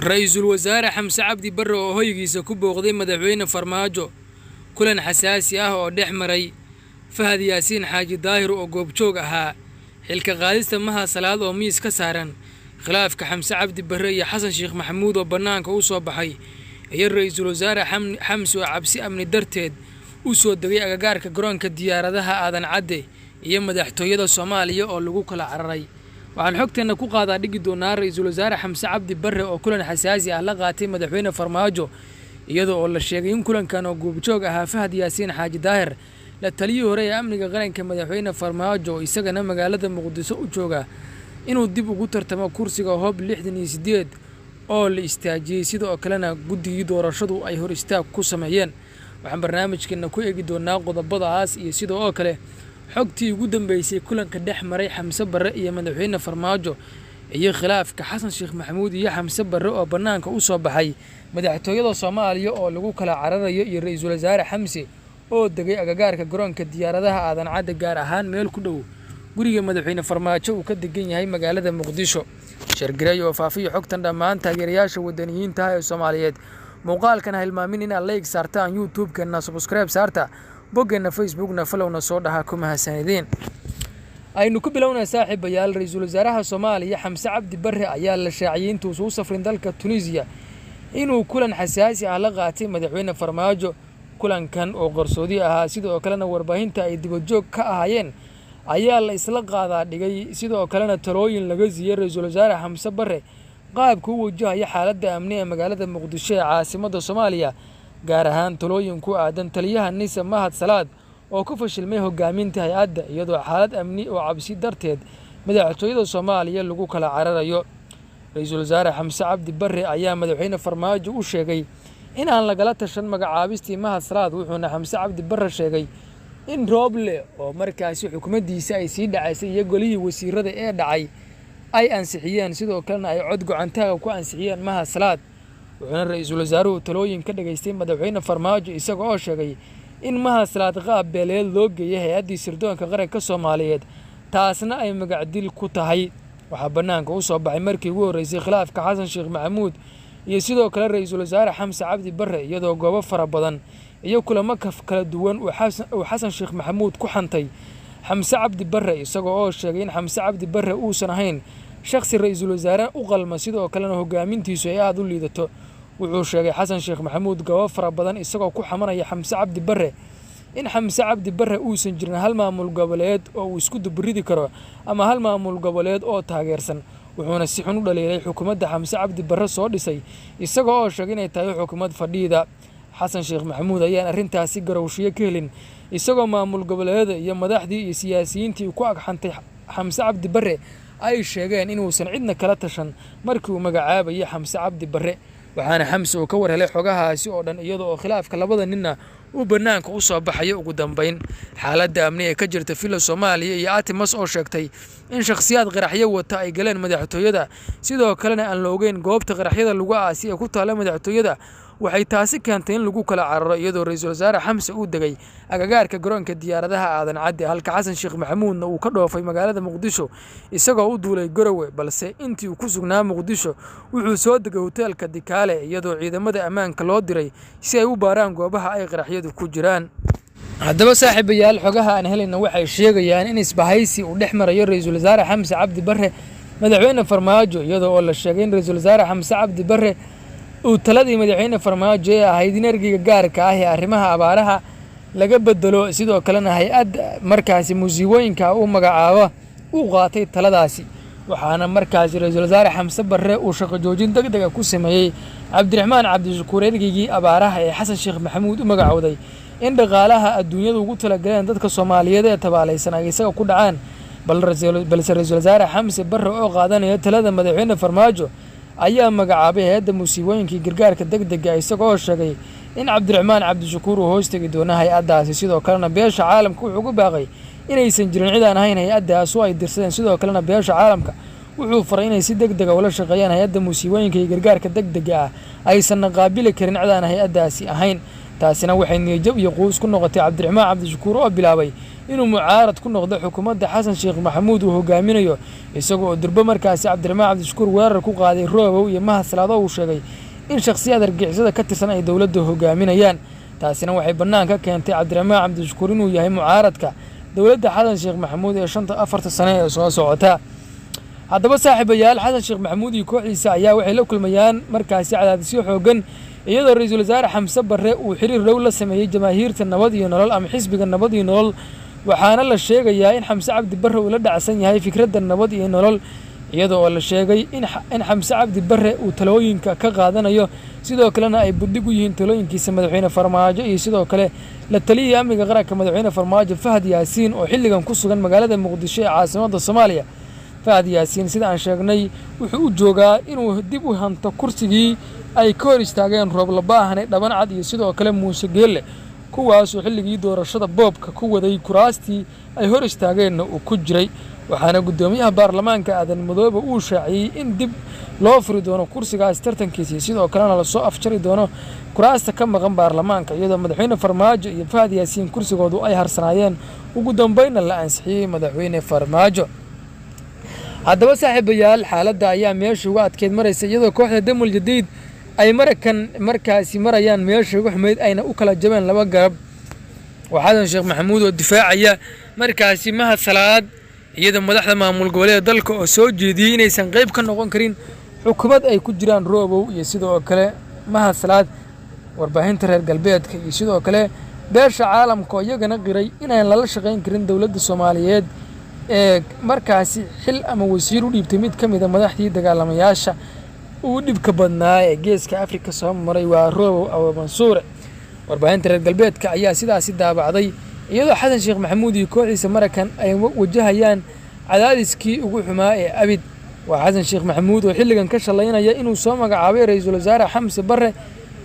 ra'iisul wasaare Xamse Cabdi Barre oo hoygiisa ku booqday madaxweyne Farmaajo kulan xasaasi ah oo dhex maray Fahad Yaasiin Xaaji Daahir oo goobjoog ahaa xilka qaadista Maha Salaad oo miis ka saaran khilaafka Xamse Cabdi Barre iyo Xasan Sheekh Maxamuud oo banaanka u soo baxay iyo ra'iisul wasaare Xamse oo cabsi amni darteed u soo degay agagaarka garoonka diyaaradaha Aadan Cadde iyo madaxtooyada Soomaaliya oo lagu kala cararay waxaan xogteena ku qaadaa dhigi doonaa ra'iisul wasaare Xamse Cabdi Barre oo kulan xasaasi ah la qaatay madaxweyne Farmaajo iyadoo oo la sheegay in kulankan oo goobjoog ahaa Fahad Yaasiin Xaaji Daahir la taliyay hore ee amniga qaranka madaxweyne Farmaajo isagana magaalada Muqdisho u jooga inuu dib ugu tartamo kursiga hoob 68 oo la istaajiyay sidoo kalena guddigii doorashadu ay hor istaag ku sameeyeen waxaan barnaamijkeena ku eegi doonaa qodobadaas iyo sidoo kale xogtii ugu dambeysay kulanka dhex maray Xamse Barre iyo madaxweyne Farmaajo iyo khilaafka Xasan Sheekh Maxamuud iyo Xamse Barre oo banaanka u soo baxay madaxtooyada Soomaaliya oo lagu kala cararayo iyo ra'iisul wasaare Xamse oo degay agagaarka garoonka diyaaradaha Aadan Cadde gaar ahaan meel ku dhow guriga madaxweyne Farmaajo uu ka degan yahay magaalada Muqdisho shargiray oo faafiyo xogtan dhammaan taageerayaasha wadaniyiinta ee Soomaaliyeed muuqaalkan hilmaamin in aad like saartaan YouTube-kana subscribe saarta boggeena Facebook-na followna soo dhaha kuma hasanideen aynu ku bilownaa saaxiibayaal ra'iisul wasaaraha Soomaaliya Xamse Cabdi Barre ayaa la shaaciyay intuu soo safrin dalka Tunisia inuu kulan xasaasi ah la qaatay madaxweyne Farmaajo kulankan oo qarsoodi ahaa sidoo kalena warbaahinta ay dibadjoog ka ahaayeen ayaa la isla qaadaa dhigay sidoo kalena talooyin laga siiyay ra'iisul wasaare Xamse Barre qaabka uu wajahayo xaaladda amni ee magaalada Muqdisho ee caasimadda Soomaaliya gaar ahaan talooyin ku aadan taliyaha Nisa Mahad Salaad oo ku fashilmay hogaaminta hay'adda iyadoo xaalad amni oo cabsi darteed madaxtooyada Soomaaliya lagu kala cararayo ra'iisul wasaare Xamse Cabdi Barre ayaa madaxweyne Farmaajo u sheegay in aan lagala tashan magacaabistii Mahad Salaad wuxuuna Xamse Cabdi Barre sheegay in Roble oo markaasi xukuumaddiisa ay sii dhacaysay iyo golihii wasiirada ee dhacay ay ansixiyeen sidoo kalena ay cod gocantaaga ku ansixiyeen Mahad Salaad wuxuuna ra'iisul wasaaruhu talooyin ka dhageystay madaxweyne Farmaajo isagoo oo sheegay in Mahad Salaad qaab beeleed loo geeyay hay'addii sirdoonka qaranka Soomaaliyeed taasna ay magacdil ku tahay waxaa banaanka u soo baxay markii ugu horeysay khilaafka Xasan Sheekh Maxamuud iyo sidoo kale ra'iisul wasaare Xamse Cabdi Barre iyadoo goobo fara badan iyo kulamo kala duwan uu Xasan Sheekh Maxamuud ku xantay Xamse Cabdi Barre isagoo oo sheegay in Xamse Cabdi Barre uusan ahayn shakhsi ra'iisul wasaare u qalma sidoo kalena hogaamintiisu ay aad u liidato wuxuu sheegay Xasan Sheekh Maxamuud goobo fara badan isagoo ku xamanaya Xamse Cabdi Barre in Xamse Cabdi Barre uusan jirin hal maamul goboleed oo uu isku dubridi karo ama hal maamul goboleed oo taageersan wuxuuna si xun u dhaleelay xukuumadda Xamse Cabdi Barre soo dhisay isagoo oo sheegay inay tahay xukuumad fadhiida Xasan Sheekh Maxamuud ayaan arrintaasi garowshiye ka helin isagoo maamul goboleedada iyo madaxdii iyo siyaasiyiintii ku agxantay Xamse Cabdi Barre ay sheegeen inuusan cidna kala tashan markii uu magacaabayay Xamse Cabdi Barre waxaana Xamse uu ka warhelay xogahaasi oo dhan iyadoo oo khilaafka labada ninna uu banaanka u soo baxayo ugu dambeyn xaaladda amni ee ka jirta fila Soomaaliya iyo Atimas oo sheegtay in shakhsiyaad qaraxyo wata ay galeen madaxtooyada sidoo kalena aan loogeyn goobta qaraxyada lagu aasi ee ku taala madaxtooyada waxay taasi keentay in lagu kala cararo iyadoo ra'iisul wasaare Xamse uu degay agagaarka garoonka diyaaradaha Aadan Cadde halka Xasan Sheekh Maxamuudna uu ka dhoofay magaalada Muqdisho isagoo u duulay Garowe balse intii uu ku sugnaa Muqdisho wuxuu soo degay hoteelka Dikaale iyadoo ciidamada ammaanka loo diray si ay u baaraan goobaha ay qaraxyadu ku jiraan haddaba saaxiibayaal xogaha aan helayna waxay sheegayaan in isbahaysi uu dhex marayo ra'iisul wasaare Xamse Cabdi Barre madaxweyne Farmaajo iyadoo oo la sheegay in ra'iisul wasaare Xamse Cabdi Barre uu taladii madaxweyne Farmaajo ee ahayd in ergeyga gaarka ah ee arrimaha abaaraha laga bedelo sidoo kalena hay'ad markaasi musiibooyinka uu magacaabo uu qaatay taladaasi waxaana markaasi ra'iisul wasaare Xamse Barre uu shaqo joojin degdeg ah ku sameeyay Cabdiraxmaan Cabdishakuur ergeygii abaaraha ee Xasan Sheekh Maxamuud u magacowday in dhaqaalaha adduunyada ugu talagaleen dadka Soomaaliyeed ee tabaalaysan ay isaga ku dhacaan balse ra'iisul wasaare Xamse Barre oo qaadanaya talada madaxweyne Farmaajo ayaa magacaabay hay'adda musiibooyinka gargaarka degdega isagoo sheegay in Cabdiraxmaan Cabdishakuur uu hoos tagi doono hay'addaasi sidoo kalena beesha caalamka wuxuu ugu baaqay inaysan jirin cid aan ahayn hay'addaas oo ay dirsadeen sidoo kalena beesha caalamka wuxuu faray inay si degdeg ah ula shaqeeyaan hay'adda musiibooyinka gargaarka degdega ah aysan qaabili karin cid aan hay'addaasi ahayn taasina waxay niyad iyo quus ku noqotay Cabdiraxmaan Cabdishakuur oo bilaabay inuu mucaarad ku noqdo xukuumadda xasan sheekh maxamuud uu hogaaminayo isagoo oo durbo markaasi cabdiraxmaan cabdishakuur weerar ku qaaday roobow iyo mahad salaado uu sheegay in shakhsiyaad argixisada ka tirsan ay dowladda hogaaminayaan. taasina waxay bannaan ka keentay cabdiraxmaan cabdishakuur inuu yahay mucaaradka dowladda xasan sheekh maxamuud ee 4 sano ee soo socota. haddaba saaxiibayaal, xasan sheekh maxamuud iyo kooxdiisa ayaa waxay la kulmayaan markaasi cadaadisyo xoogan iyadoo ra'iisul wasaare xamse barre uu xiriir dhow la sameeyey jamaahiirta nabad iyo nolol ama xisbiga nabad iyo nolol, waxaana la sheegayaa in xamse cabdi barre uu la dhacsan yahay fikradda nabad iyo nolol, iyadoo oo la sheegay in xamse cabdi barre uu talooyinka ka qaadanayo, sidoo kalena ay buddig u yihiin talooyinkiisa madaxweyne farmaajo iyo sidoo kale la taliyay amniga qaranka madaxweyne farmaajo Fahad Yaasiin oo xilligan ku sugan magaalada Muqdisho ee caasimadda Soomaaliya. Fahad Yaasiin sida aan sheegnay wuxuu u joogaa inuu dib u hanto kursigii ay ka hor istaageen Roob Labaahane, Dhaban Cad iyo sidoo kale Muuse Geelle, kuwaasoo xilligii doorashada boobka ku waday kuraastii ay hor istaageenna uu ku jiray. waxaana guddoomiyaha baarlamaanka Aadan Madoobe uu shaaciyey in dib loo furi doono kursigaas tartankiisa, sidoo kalena la soo afjari doono kuraasta ka maqan baarlamaanka, iyadoo madaxweyne farmaajo iyo Fahad Yaasiin kursigoodu ay harsanaayeen ugu dambeynna la ansixiyey madaxweyne farmaajo. haddaba saaxiibayaal, xaaladda ayaa meesha uga adkeyd maraysa iyadoo kooxda Damul Jadiid ay markaasi marayaan meesha ugu xumeyd ayna u kala jabeen laba garab. xasan sheekh maxamuud oo difaacaya markaasi Mahad Salaad iyadoo madaxda maamul goboleedka dalka oo soo jeediyay inaysan qayb ka noqon karin xukuumad ay ku jiraan Roobow iyo sidoo kale Mahad Salaad. warbaahinta reer galbeedka iyo sidoo kale beesha caalamka iyagana qiray inaan lala shaqayn karin dowladda Soomaaliyeed ee markaasi xil ama wasiir u dhiibtay mid ka mid ah madaxdii dagaalamayaasha uu dhibka badnaa ee geeska Afrika soo maray waa Roobow Abu Mansuur. warbaahinta reer galbeedka ayaa sidaasi daabacday iyadoo xasan sheekh maxamuud iyo kooxdiisa Mareykan ay wajahayaan cadaadiskii ugu xumaa ee abid. waa xasan sheekh maxamuud oo xilligan ka shalaynaya inuu soo magacaabay ra'iisul wasaare Xamse Barre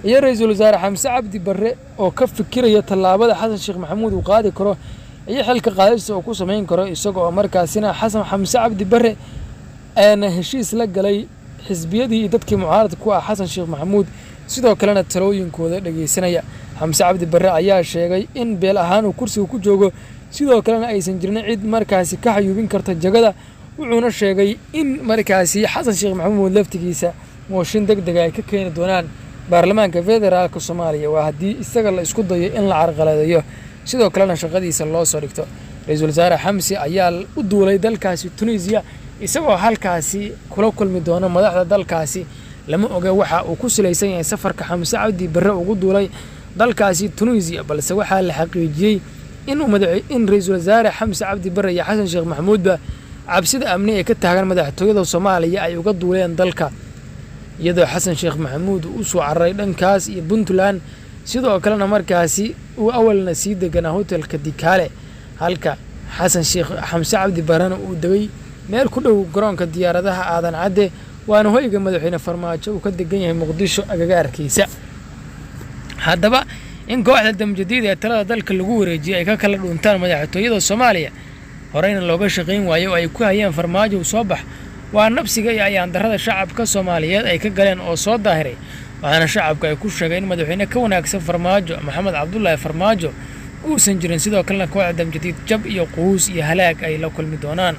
iyo ra'iisul wasaare Xamse Cabdi Barre oo ka fikiraya tallaabada xasan sheekh maxamuud uu qaadi karo iyo xilka qaadista uu ku sameyn karo, isagoo markaasina Xamse Cabdi Barre ayna heshiis la galay xisbiyadii iyo dadkii mucaaradka ku ah xasan sheekh maxamuud, sidoo kalena talooyinkooda dhageysanaya. Xamse Cabdi Barre ayaa sheegay in beel ahaan uu kursiga ku joogo, sidoo kalena aysan jirin cid markaasi ka xayuubin karta jagada, wuxuuna sheegay in markaasi xasan sheekh maxamuud laftigiisa mooshin degdeg ay ka keeni doonaan baarlamaanka federaalka Soomaaliya waa haddii isaga la isku dayo in la carqaladeeyo, sidoo kalena shaqadiisa loo soo dhigto. ra'iisul wasaare Xamse ayaa u duulay dalkaasi Tunisia isagoo halkaasi kula kulmi doona madaxda dalkaasi. lama oga waxa uu ku salaysan yahay safarka Xamse Cabdi Barre ugu duulay dalkaasi Tunisia, balse waxaa la xaqiijiyey in ra'iisul wasaare Xamse Cabdi Barre iyo xasan sheekh maxamuudba cabsida amni ee ka taagan madaxtooyada Soomaaliya ay uga duuleen dalka, iyadoo xasan sheekh maxamuud uu soo cararay dhankaas iyo Puntland, sidoo kalena markaasi uu awalna sii deganaa hotelka Dikaale, halka Xamse Cabdi Barre uu degay meel ku dhow garoonka diyaaradaha Aadan Cadde, waana hoyga madaxweyne farmaajo uu ka degan yahay Muqdisho agagaarkiisa. haddaba in kooxda Damul Jadiid ee talada dalka lagu wareejiyay ay ka kala dhuntaan madaxtooyada Soomaaliya horeyna looga shaqayn waayo oo ay ku hayeen farmaajo soo bax waa nabsiga iyo ayaan darrada shacabka Soomaaliyeed ay ka galeen oo soo daahiray, waxaana shacabka ay ku sheegeen madaxweyne ka wanaagsan farmaajo Maxamed Cabdullaahi Farmaajo uusan jirin, sidoo kalena kooxda Damul Jadiid jab iyo quus iyo halaag ay la kulmi doonaan.